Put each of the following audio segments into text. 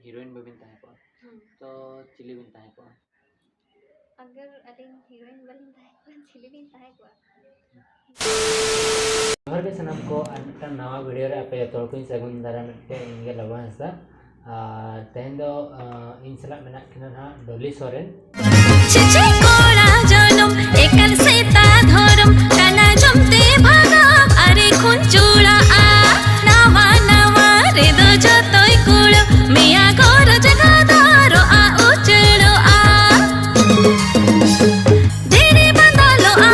Heroine bobbin ताहे को तो चिली बिन ताहे को अगर अलिंग हीरोइन बलिंग ताहे को चिली बिन ताहे को जोहार के सनम को अनटा नवा वीडियो रे आपे तोड़ को सगुन दारा मिटे इंगे लबा हंसा तेहन दो इन सला मेना किना ना डोली सोरेन चिची कोड़ा जनम एकल सेता धरम काना जमते भागा अरे खुंचुड़ा आ नवा नवा रे दो जतोय कुळ मिया गोर जगदारो आ उचड़ो आ देरे बंदालो आ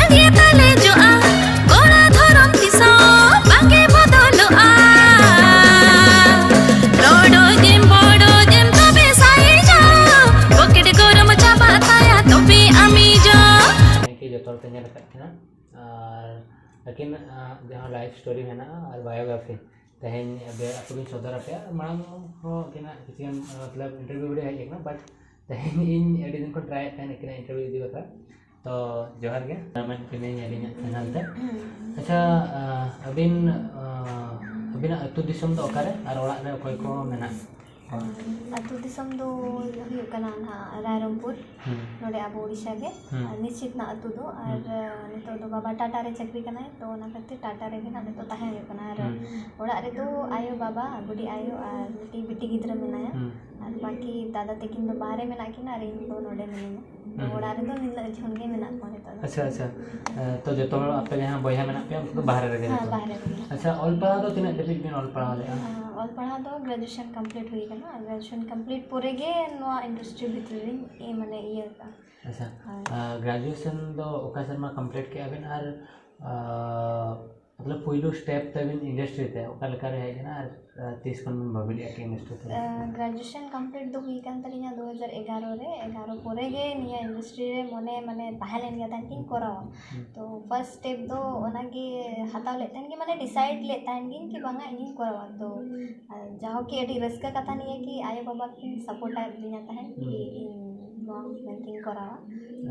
अडिये तले जो आ गोड़ा धरम किसो बांगे बदलो आ रोडो जेम बड़ो जेम तबे साई जाओ पॉकेट गरम चाबा ताया तबे आमी जाओ कि जो तोड़ के नेल कतना लेकिन जहां लाइफ स्टोरी है ना और बायोग्राफी तहन अबे आपको सदर पे मांग हो किना किसी मतलब इंटरव्यू वीडियो है एक ना बट तहन इन एडी दिन को ट्राई तहन किना इंटरव्यू दी बता तो जोहार के मैं किने यारिना चैनल ते अच्छा अबिन अतु दिसम तो ओकारे और ओड़ा रे कोई को मेना अतु दिसम दो हुयु कना ना रायरंगपुर नोडे आबो ओडिशा के निश्चित ना अतु दो और नितो दो बाबा टाटा रे चक्री कना तो ना खातिर टाटा रे भी ना नितो ताहे हुयु कना और ओड़ा रे तो आयो बाबा बुडी आयो और मिटी बिटी गिद्रा मेनाया और बाकी दादा तकिन दो बाहरे मेना किना रे इन दो नोडे मेना ओड़ा रे तो निला झोंगे मेना कोने तो अच्छा अच्छा तो जो तो आपे यहाँ बया मेना पे तो बाहर रे हां बाहरे अच्छा ऑल पढ़ा तो तिना डेबिट बिन ऑल पढ़ा ले ऑल पढ़ा तो ग्रेजुएशन कंप्लीट हुई कना ग्रेजुएशन कंप्लीट पोरे गे नोआ इंडस्ट्री भितरी ए माने ये का अच्छा ग्रेजुएशन दो ओका शर्मा कंप्लीट के अबिन और मतलब पहिलो स्टेप तबिन इंडस्ट्री ते ओका लका रे है ना 30 कोन भबिलिया के इंडस्ट्री ते ग्रेजुएशन कंप्लीट दो हुई कान तलिया 2011 रे 11 पोरे गे निया इंडस्ट्री रे मने माने ताहलेन गया तान किन कराव तो फर्स्ट स्टेप दो ओना के हताव लेतन की माने डिसाइड लेतन किन कि बांगा इन कराव तो जाहो कि एडी रस्का कथा नहीं है कि आयो बाबा किन सपोर्ट आ दिया ताहन कि नोआ मेंटिंग कराव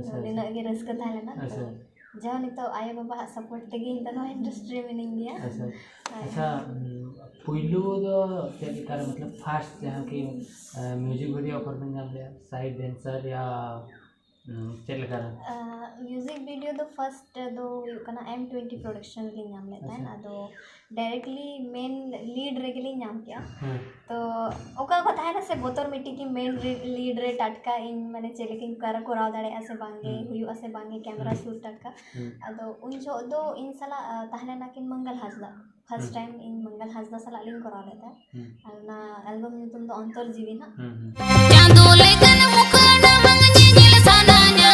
तो दिना के रस्का ताहलेना जहाँ नहीं तो आयो बाबा सपोर्ट तेगी इन दोनों इंडस्ट्री में नहीं गया अच्छा पहिलो दो चेक कर मतलब फास्ट जहाँ की म्यूजिक वीडियो पर में नाम ले साइड डांसर या चेक कर म्यूजिक वीडियो दो फर्स्ट दो कना M20 प्रोडक्शन के नाम लेता है ना तो डायरेक्टली मेन लीड रेगली नाम किया तो ओका को ताहे ना से बोतर मिट्टी की मेन लीड रे टटका इन माने चेलेकिन कर कोराव दाड़े असे बांगे हुयु असे बांगे कैमरा शूट टटका अदो उन जो दो इन सला ताहले ना किन मंगल हाजदा फर्स्ट टाइम इन मंगल हाजदा सला लिंक करा लेता और ना एल्बम नुतुम दो अंतर जीवी ना चांदो लेकन मुखड़ा मंगनी नील सानाnya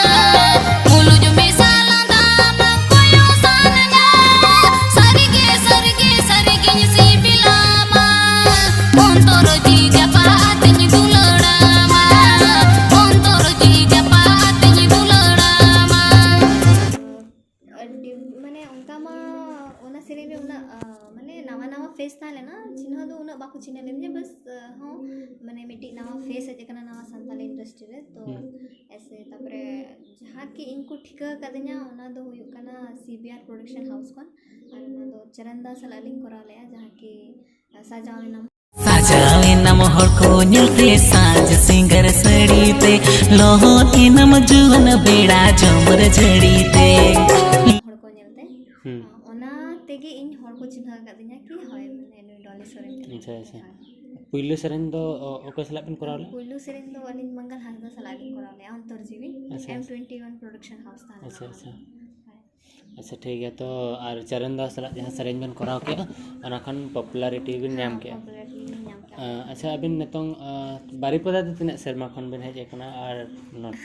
मुलु जो मिसाला दाम कोयो सानanya सरगे सी बिलामा ontoro ji japat ni dulodama ontoro ji japat ni dulodama माने उनका मा ओना सीरीज में उना माने नवा नवा फेस था लेना चिन्ह दो उना बाकु चिन्ह लेने बस हां माने मिट्टी नवा फेस है जकना नवा संताल इंडस्ट्री रे तो ऐसे तपरे जहां की इनको ठिका कदन्या ओना दो हुयु कना CBR प्रोडक्शन हाउस कोन और ओना दो चरणदास लालिंग करा लेया जहां की साजावे नम हर को नीलते साज सिंगर सड़ी ते लोहो की नम जुवन बेड़ा जमर झड़ी ते हर को नीलते ओना तेगे इन हर को चिन्ह कदन्या की होय माने डॉली सोरेन अच्छा अच्छा पहिलो सेरेन दो ओकसला पिन करावले पहिलो सेरेन दो अलिन मंगल हाजदा सलागिन करावले अंतर जीवी M21 प्रोडक्शन हाउस था अच्छा अच्छा अच्छा ठीक है तो और चरण दास जहाँ सरेंज बन कराव के अनाखन पॉपुलैरिटी बिन नाम के अच्छा अबिन नितों बारीपदा तो तिना शर्मा खन बिन हेज एकना और नॉट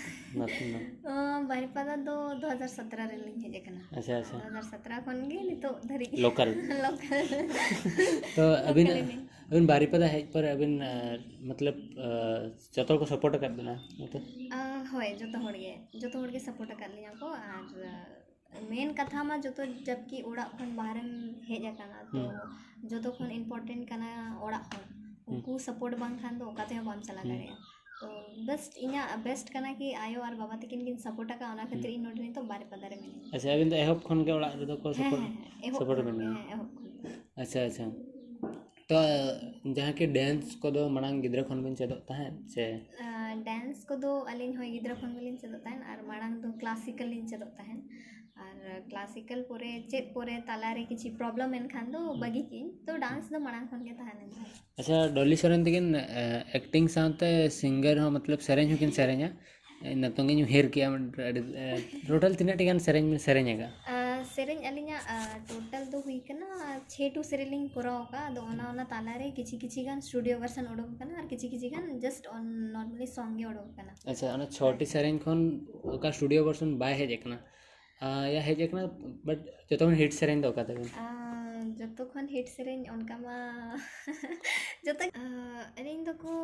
बारीपदा दो 2017 रे लिंग हेज एकना अच्छा अच्छा 2017 खन गे नितो धरी लोकल तो अबिन बारीपदा हेज पर अबिन मतलब जतो को सपोर्ट कर देना मतलब होय जतो होड़ के सपोर्ट कर लिया को और मेन कथा मा जो तो जबकि ओड़ा खन बाहर हेज आकाना तो जो तो खन इम्पोर्टेंट कना ओड़ा खन उनको सपोर्ट बांग खान दो ओकाते हम बाम चला गड़े तो बेस्ट इना बेस्ट कना कि आयो और बाबा तकिन किन सपोर्ट का ओना खातिर इन नोडनी तो बारे पदारे में अच्छा अबिन तो एहब खन के ओड़ा रे तो को सपोर्ट में अच्छा अच्छा तो जहाँ के डांस को दो मांग गिद्रा खन बिन चेदो ताहें से डांस को दो अलिन हो गिद्रा खन गलिन चेदो ताहेन और मांग दो क्लासिकल लिन चेदो ताहेन और क्लासिकल पोरे चेद पोरे तालारे किछि प्रॉब्लम एन खान दो बगी किन तो डांस दो मांग खन के ताहेन। अच्छा डॉली सोरेन तकिन एक्टिंग साथे सिंगर हो मतलब सेरेंज होकिन सेरेंजा नतोंगे न्यू हेर किया टोटल तीना टिकान सेरेंज में सेरेंजेगा सेरेंज अलिया टोटल दो हुई कना 6 टू सेरेलिंग कराव का दो ओना तालारे किछि किछि गान स्टूडियो वर्जन ओडोक कना और किछि किछि गान जस्ट ऑन नॉर्मली सॉन्ग गे ओडोक कना। अच्छा ओना छोटी सेरेंज खन का स्टूडियो वर्जन बाय हेज एकना या हेज एकना बट जतोन हिट सेरेंज दो का तबे जतो खन हिट सेरेंज उनका मा जतो अलिंग दो को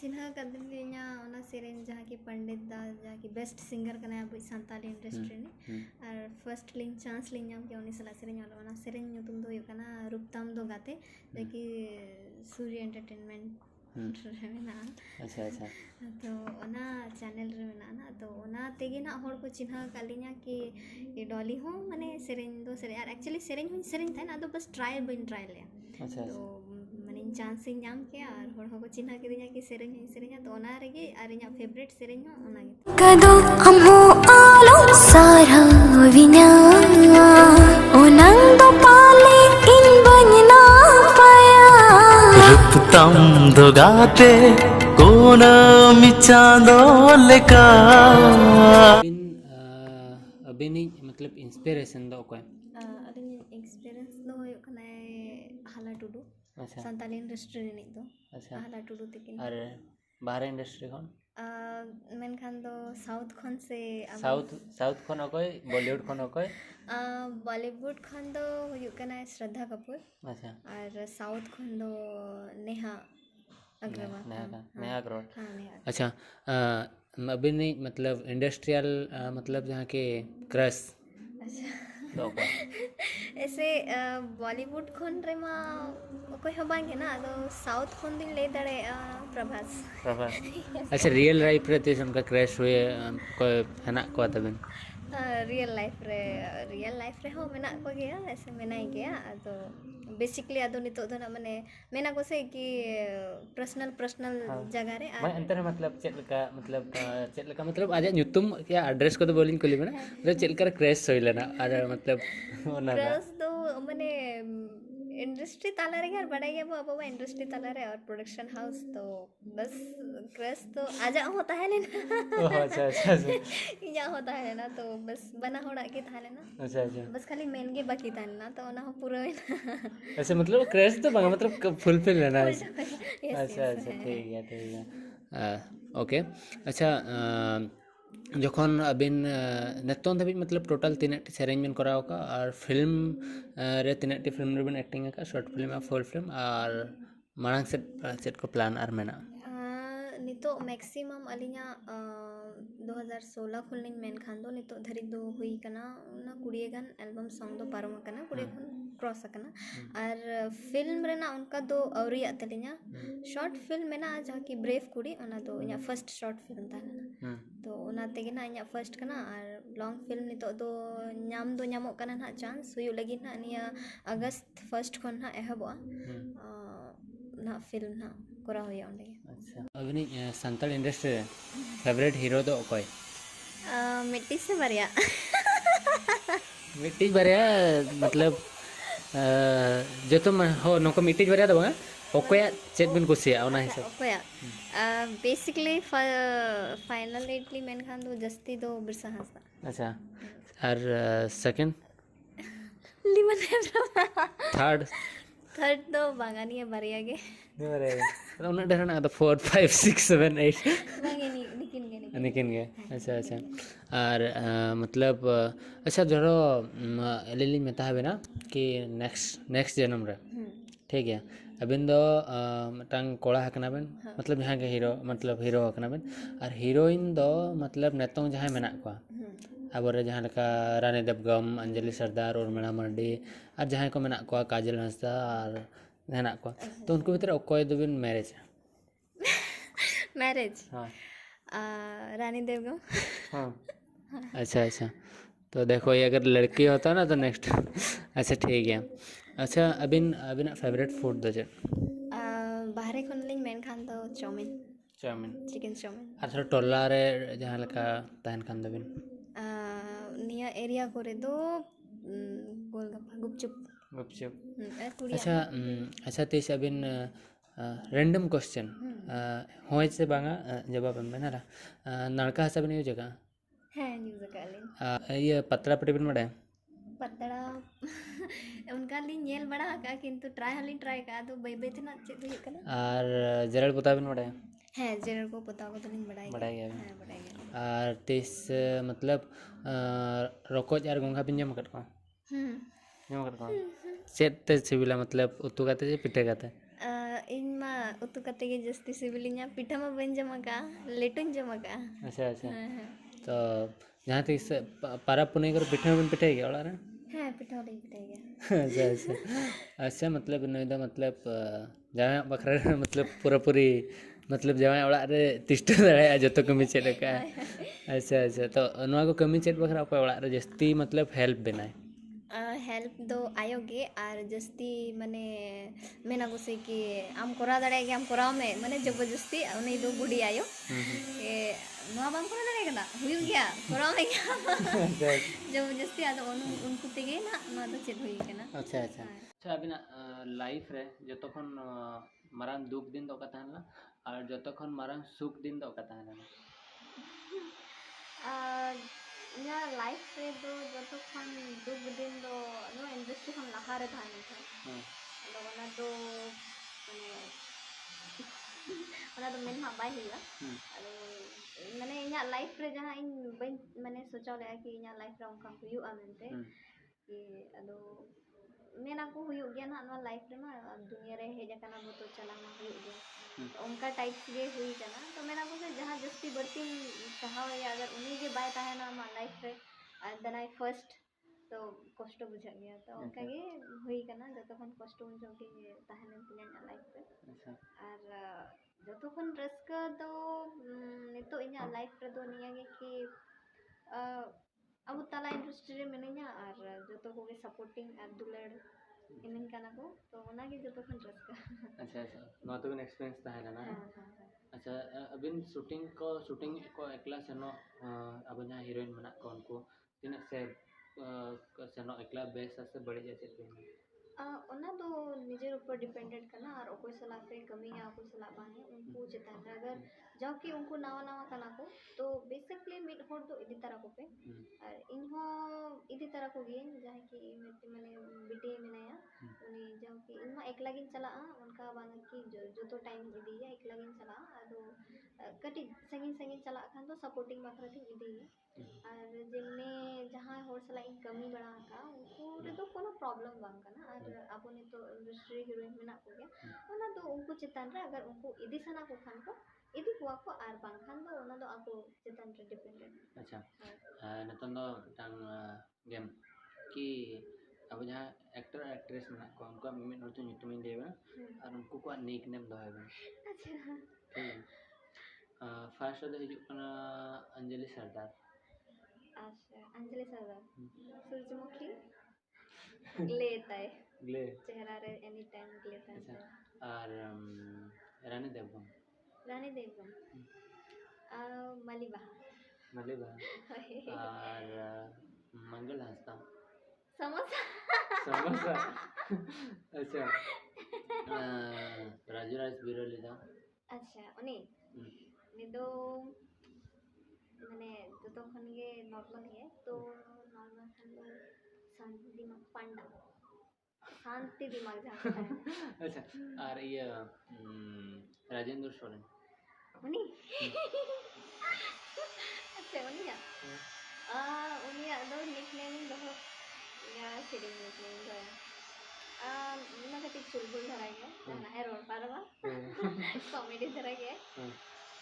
चिन्हा कदलिया ओना सेरेंज जहां की पंडित दा जहां की बेस्ट सिंगर कना अब संताली इंडस्ट्री ने और फर्स्ट लिंक चांस लिंग नाम के उनी सला सेरेंज ओना सेरेंज नुतुम दो कना रूपताम दो गाते कि सूर्य एंटरटेनमेंट रे मेना। अच्छा अच्छा तो ओना चैनल रे मेना ना तो ओना तेगे ना होड़ को चिन्हा कालिया कि ये डॉली हो माने सेरेंज दो सेरेंज और एक्चुअली सेरेंज हुन सेरेंज था ना तो बस ट्रायल बिन ट्रायल ले। अच्छा तो माने चांस नाम के और होड़ को चिन्हा के दिया कि सेरेंज तो ओना रेगे और इया फेवरेट सेरेंज हो ओना गे कदो हम हो आलो सारा विना ओनंग दो पाले इन बनना पाया रूपतम दोगाते कोना मिचांदो लेका अबिन मतलब इंस्पिरेशन दो कोई अलिन एक्सपीरियंस दो हो कना हाला टुडू अच्छा संताली इंडस्ट्री ने दो अच्छा हाला टुडू तकिन और बाहर इंडस्ट्री खन मेन खान दो साउथ खन से साउथ खन अकोय बॉलीवुड खन अकोय बॉलीवुड खन दो हुयु कना श्रद्धा कपूर अच्छा और साउथ खन दो नेहा अग्रवाल नेहा अग्रवाल हाँ नेहा। अच्छा अभी नहीं मतलब इंडस्ट्रियल मतलब जहाँ के क्रश तो ऐसे बॉलीवुड खन रे मा कोई हबांगे ना तो साउथ खन दिन ले दड़े प्रभास अच्छा रियल लाइफ रे ते उनका क्रश हुए कोई है ना को तबन रियल लाइफ रे हो मेना को गया ऐसे मेना ही गया तो बेसिकली आदो नितो दो ना माने मेना को से कि पर्सनल जगह रे मैं अंतर मतलब चेत लका मतलब आज न्यूतुम क्या एड्रेस को तो बोलिन कोली बना मतलब चेत कर क्रैश होइले ना और मतलब ओना क्रैश दो माने इंडस्ट्री ताला रे यार बड़ा गया वो अब इंडस्ट्री ताला रे और प्रोडक्शन हाउस तो बस क्रैश तो आजा होता है लेना ओह अच्छा अच्छा या होता है ना तो बस बना होड़ा के था लेना अच्छा अच्छा बस खाली मेन के बाकी था ना तो ना हो पूरा ऐसे मतलब क्रैश तो मतलब फुलफिल रहना है अच्छा अच्छा ठीक है ओके अच्छा जखन अबिन नेतोन धाबी मतलब टोटल तीन सेरेंज बिन कराव का और फिल्म रे तीन फिल्म रे बिन एक्टिंग का शॉर्ट फिल्म और फुल फिल्म और मांग सेट को प्लान और मेना नितो मैक्सिमम अलिया 2016 खुलनिन मेन खान दो नितो धरी दो हुई कना ना कुड़िए गान एल्बम सॉन्ग दो पारम कना कुड़िए खन क्रॉस कना और फिल्म रे ना उनका दो औरिया तलिया शॉर्ट फिल्म में ना जहाँ की ब्रेव कुड़ी ओना दो इया फर्स्ट शॉर्ट फिल्म था ना तो ओना तेगे ना इया फर्स्ट कना और लॉन्ग फिल्म नितो दो न्याम दो न्यामो कना ना चांस हुई लगी ना निया अगस्त फर्स्ट खन ना एहबो ना फिल्म ना करा होया ओंडे। अच्छा Ashwini Santal industry favourite hero दो कोई मिट्टी से बरिया मिट्टी बरिया मतलब जो तुम हो नको मिट्टी बरिया दो ओकोया चेत बिन कुसिया ओना हिसाब ओकोया बेसिकली फाइनली मेन खान दो जस्ती दो बिरसा हांसदा। अच्छा और सेकंड लिमन थर्ड दो बागानी है बरिया के नहीं बरिया तो उन्हें डरना तो 4 5 6 7 8 बागे निकिन गए अच्छा अच्छा और मतलब अच्छा जरो एलिली में ताहे ना कि नेक्स्ट जन्म रे ठीक है अबिन दो टांग कोड़ा हकना बेन मतलब यहाँ के हीरो मतलब हीरो हकना बेन और हीरोइन दो मतलब नेतों जहाँ मेना को अब जहाँ लका रानी देवगम अंजलि सरदार उर्मिला मार्डी और जहाँ को मेना को काजल हांसदा और हेना को तो उनको भीतर अकोय दो बिन मैरिज हाँ रानी देवगम हाँ अच्छा अच्छा तो देखो ये अगर लड़की होता ना तो नेक्स्ट अच्छा ठीक है अच्छा अबिन फेवरेट फूड दो बाहरे खन लिंग मेन खान दो चाउमिन चाउमिन चिकन चाउमिन और थोड़ा टोला रे जहाँ लका तहन खान दबिन निया एरिया करे दो गोलगप्पा गुपचुप गुपचुप तुड़िया अच्छा अच्छा तीस अबिन रैंडम क्वेश्चन होय से बांगा जवाब एम बेना नलका हसा बिन यूज का है न्यूज़ कालिन ये पतला पटी बिन मडे पतड़ा उनका लिंग नेल बड़ा का किंतु ट्राई हलिंग ट्राई का तो बै बै तना चेक हुई कना और जरड़ पोता बिन मडे है जेरर को पता को तो लिंग बड़ा बड़ा गया है बड़ा गया और तीस मतलब रोकोज और गोंघा बिन जम कर को जम कर को चेत ते सिविला मतलब उतु काते जे पिटे काते इन मा उतु कते के जस्ती सिविलिंगा पिठा मा बन जमा का लेटुन जमा का अच्छा अच्छा तो जहाँ तीस पारा पुने कर पिठे में पिटे गया वाला रे है पिठा वाली पिटा गया अच्छा अच्छा अच्छा मतलब नोइदा मतलब जहाँ बखरा मतलब पूरा पूरी मतलब जहाँ वाला रे तिष्ट दड़े जो तो कमी चेड का अच्छा अच्छा तो नवा को कमी चेड बखरा कोई वाला रे जस्ती मतलब हेल्प बेनाय हेल्प दो आयोगे और जस्ती मने मेना को से कि आम कोरा दड़े के आम कोराव में मने जबरदस्ती उन्हें दो बुढ़ी आयो के नवा बाम कोरा दड़े कदा हुई गया कोराव में क्या जबरदस्ती आदो उनको तेगे ना नवा तो चेड हुई केना अच्छा अच्छा अच्छा अभी ना लाइफ रे जो तखन मारान दुख दिन तो कथा ना और जो तखन मारान सुख दिन तो कथा ना इना लाइफ रे दो जतो खन दुख दिन दो नो इंडस्ट्री खन लहा रे थाने था तो ओना दो मेन मा बाय हुआ माने इना लाइफ रे जहां इन माने सोचा ले कि इना लाइफ रे उनका हुआ मेनते कि अदो मेना को हुई गया ना नवा लाइफ रे मा दुनिया रे हे जकना बो तो चला मा हुई गया उनका टाइप के हुई कना तो मेना को से जहां जस्ती बढ़ती कहा या अगर उन्हीं के बाय ताहे ना मा लाइफ रे देन आई फर्स्ट तो कष्ट बुझा गया तो उनका के हुई कना जतो खन कष्ट बुझो के ताहे तिना लाइफ रे और जतो खन रस्का दो नितो इना लाइफ रे दो निया के कि अब तला इंडस्ट्री रे मिनिया और जतो को के सपोर्टिंग और दुलड़ इनन कना को तो ओना के जतो खन रस्का अच्छा अच्छा नवा तो एक्सपीरियंस ताहे ना अच्छा अबिन शूटिंग को एकला सेनो अब जहाँ हीरोइन मना को उनको तीन से सेनो एकला बेस से बड़ी जैसे ओना तो निजेर ऊपर डिपेंडेंट करना और ओको सला पे कमी या ओको सला बाने उनको चेतन अगर जाओ कि उनको नवा नवा कना को तो बेसिकली मिड होड़ तो इदी तरह को पे और इनहो इदी तरह को गे जहाँ कि माने बिटे मेनाया उनी जाओ कि इनमा एकला गिन चला उनका बांगा कि जो तो टाइम इदी है एकला गिन चला अदो कटी संगीन चला खान तो सपोर्टिंग बाखरा थी इदी और जिनने जहाँ होड़ सला इन कमी बड़ा का उनको रे तो कोनो प्रॉब्लम बांग करना और अब ने तो इंडस्ट्री हीरोइन मेना को गया ओना तो उनको चितान रे अगर उनको इदी सना को खान को इदी हुआ को आर बांग खान दो ओना तो आपको चितान रे डिपेंडेंट अच्छा नतन दो टांग गेम कि अब जहाँ एक्टर एक्ट्रेस मेना को उनको मिमिन हर तो nyutumin देबा और उनको को निक नेम दो है अच्छा ठीक फर्स्ट दो हिजुक कना अंजलि सरदार अच्छा अंजलि सरदार सूरजमुखी ग्लेता है ग्ले चेहरा रे एनी टाइम ग्लेता है और रानी देवगन मलिबा और मंगल हंसता समोसा समोसा अच्छा राजू राज बिरोली दा अच्छा उनी दो माने तो खन गे नॉर्मल है तो नॉर्मल खन दो शांति दिमाग पांडा शांति दिमाग जहाँ अच्छा और ये राजेंद्र सोरेन उनी अच्छा उनी दो निकनेम दो या सीरिंग निकनेम दो ना कति चुलबुल धरा गया ना है रोड पारवा कॉमेडी धरा गया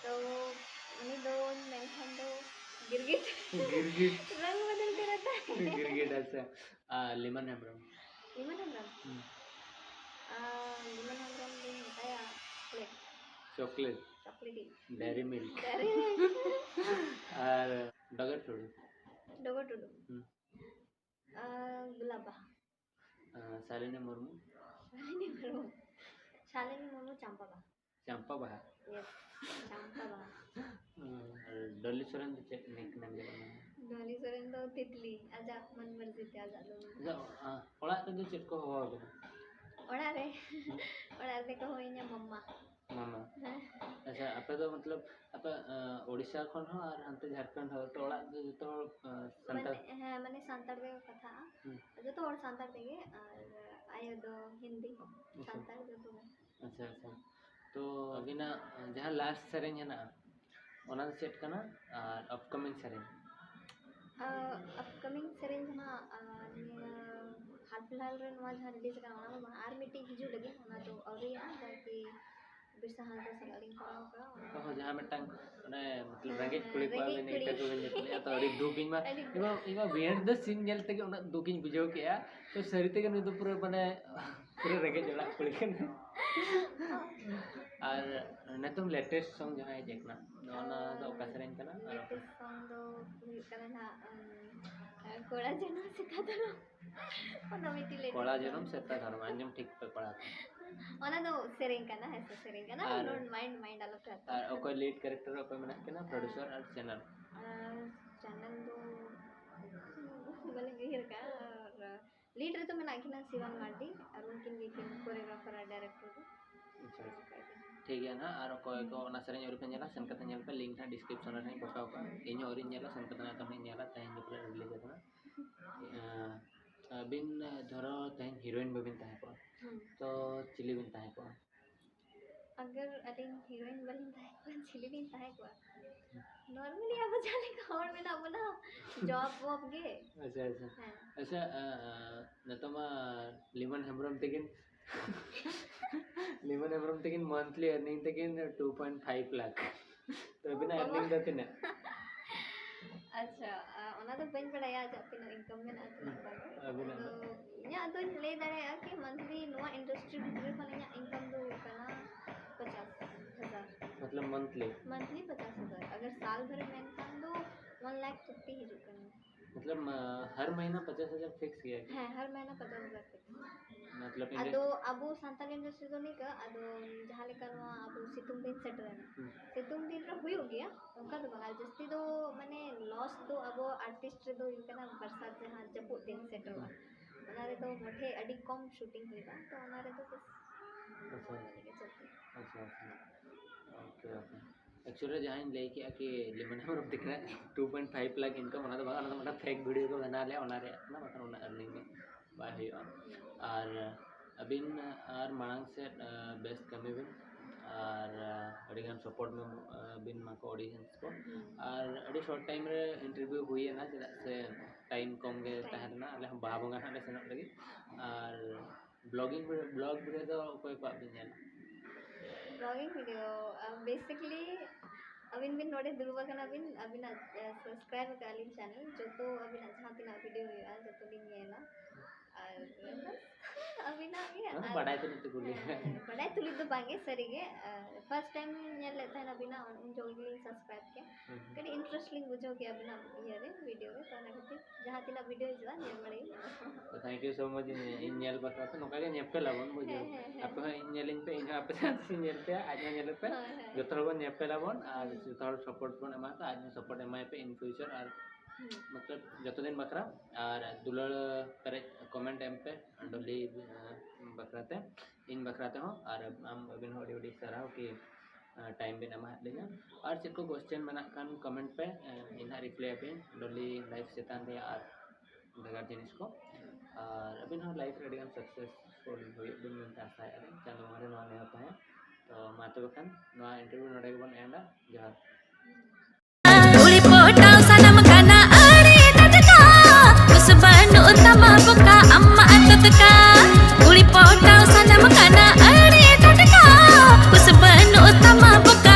तो उन्हीं दो मेंशन दो गिरगिट रंग बदलते रहता है गिरगिट अच्छा लिमन हेम्ब्रम लिमन हेम्ब्रम दिन बताया चॉकलेटी डेयरी मिल्क और डगर टुडू गुलाबा शालिनी मुर्मू शालिनी मुर्मू चंपा बहा चंपा बहा यस चंपा बहा डॉली सोरेन तो चेक निक नाम जे डॉली सोरेन दो तितली आजा मन मर्जी ते आजा लो ओड़ा रे चेक को हो ओड़ा रे को होइnya mama मामा अच्छा आपे तो मतलब आप ओडिशा खन हो और हंते झारखंड हो तो ओड़ा तो संताल हाँ माने संताल बे कथा जो तो और संताल तेगे और आयो दो हिंदी संताल जो तो अच्छा अच्छा तो अभी ना जहाँ लास्ट सेरेंज है ना ओना सेट करना और अपकमिंग सेरेंज ना हाल फिलहाल रे नवा जहाँ रिलीज का ना आर मीटिंग हिजू लगे ओना तो और या कि बिरसा हाल तो सलालिंग कराओ का तो जहाँ में टांग ने मतलब रंगीत कुड़ी को भी नहीं तक भी नहीं तो अड़ी दुकिन में इमा बियंड द सीन जेल तक उना दुकिन बुझाव किया तो सरी तक ने तो पूरा माने पूरे रंगीत जला कुड़ी के और ने तुम लेटेस्ट सॉन्ग जहाँ है देखना ओना तो का सेरेंज करना लेटेस्ट सॉन्ग दो करना ना कोड़ा जन्म सिखा दो ओना मिटी ले कोड़ा जन्म से ता धर्म अंजम ठीक पे पड़ा ओना तो सेरेंज करना है तो सेरेंज करना डोंट माइंड अलग रहता और कोई लीड कैरेक्टर कोई मना के ना प्रोड्यूसर और चैनल दो बोले गिर का और लीड रे तो मैं नाखिना शिवन मार्डी और उनकी लेकिन कोरियोग्राफर और डायरेक्टर ठीक है ना और कोई को ना सेरेंज और पे नेला सेन कते नेल पे लिंक ना डिस्क्रिप्शन रे पकाओ का इनो और नेला सेन कते ना तमने नेला तहन जो प्ले रिलीज करना बिन धरो तहन हीरोइन बबिन ताहे को तो चिली बिन ताहे को अगर अलिन हीरोइन बलिन ताहे को चिली बिन ताहे को नॉर्मली अब जाने का और में ना बना जॉब वॉब गे अच्छा अच्छा अच्छा न तो मा लिमन हेम्ब्रम तकिन मंथली अर्निंग तकिन 2.5 लाख तो बिना अर्निंग दते ना अच्छा ओना तो बन बड़ा या जाते ना इनकम में ना तो या तो ले दाड़े कि मंथली नोआ इंडस्ट्री भीतर खने या इनकम दो कना 50,000 मतलब मंथली 50,000 अगर साल भर में इनकम दो 1,50,000 ही जुकन मतलब हर महीना 50,000 फिक्स किया है हां हर महीना 50,000 फिक्स मतलब अदो अबो सांताल इंडस्ट्री तो नहीं का अदो जहां लेकर वहां अब सितुंग दिन सेट रहना सितुंग दिन रे हुई हो गया उनका तो बंगाल जस्ती तो माने लॉस तो अबो आर्टिस्ट रे तो इनका बरसात जहां जपु दिन सेट हुआ ओनारे तो मोठे अडी कम शूटिंग हुईबा तो ओनारे तो अच्छा ओके ओके एक्चुअली जहाँ ले किया कि लिमन और दिख रहा है 2.5 लाख इनकम होना तो बागा ना फेक वीडियो को बना ले ओना रे ना मतलब ओना अर्निंग में बाय हुई और अबिन और मांग से बेस्ट कमी बिन और अड़ीगान सपोर्ट में बिन माको ऑडिशंस को और अड़ी शॉर्ट टाइम रे इंटरव्यू हुई है ना चला से टाइम कम गे तहना अले हम बाहा बंगा ना सेनक लगी और ब्लॉग वीडियो तो कोई को बिन नेला ब्लॉगिंग वीडियो बेसिकली अबिन बिन नोडे दुलवा कना बिन अबिन सब्सक्राइब कर लिन चैनल जो तो अबिन जहां तिना वीडियो हुआ जो तो दिन येला और अबिन आगे बड़ा तो नहीं गुली बड़ा तुली तो बांगे सरीगे फर्स्ट टाइम नेल लेता है अबिन उन जो लिंक सब्सक्राइब के कड़ी इंटरेस्टिंग बुझो के अबिन ये रे वीडियो रे तो ना खातिर जहां तिना वीडियो जवा नेल मड़े थैंक यू सो मच इन नेल बता तो नोका के नेपे लाबन बुझो आप इन नेलिंग पे इन आप से नेल पे आज नेल पे जो तो बन नेपे लाबन और जो तो सपोर्ट बन एमा तो आज सपोर्ट एमा पे इन फ्यूचर और मतलब जतो दिन बकरा और दुलड़ करे कमेंट एम पे डोली बकराते इन बकराते हो और हम अबिन होडी होडी सराव कि टाइम बिन एमा लेना और चेक को क्वेश्चन बना कान कमेंट पे इना रिप्लाई पे डोली लाइफ सेतान रे और बेगार जिनिस को और अबिन हो लाइफ रेडी सक्सेसफुल बिन मन आशा है चंदो मारे नवा ने होता है तो मातो बखान नवा इंटरव्यू नोडे बन एंड जहां उड़ी पोटाव सनम कना अरे ततका उस बनु तमा बुका अम्मा ततका उड़ी पोटा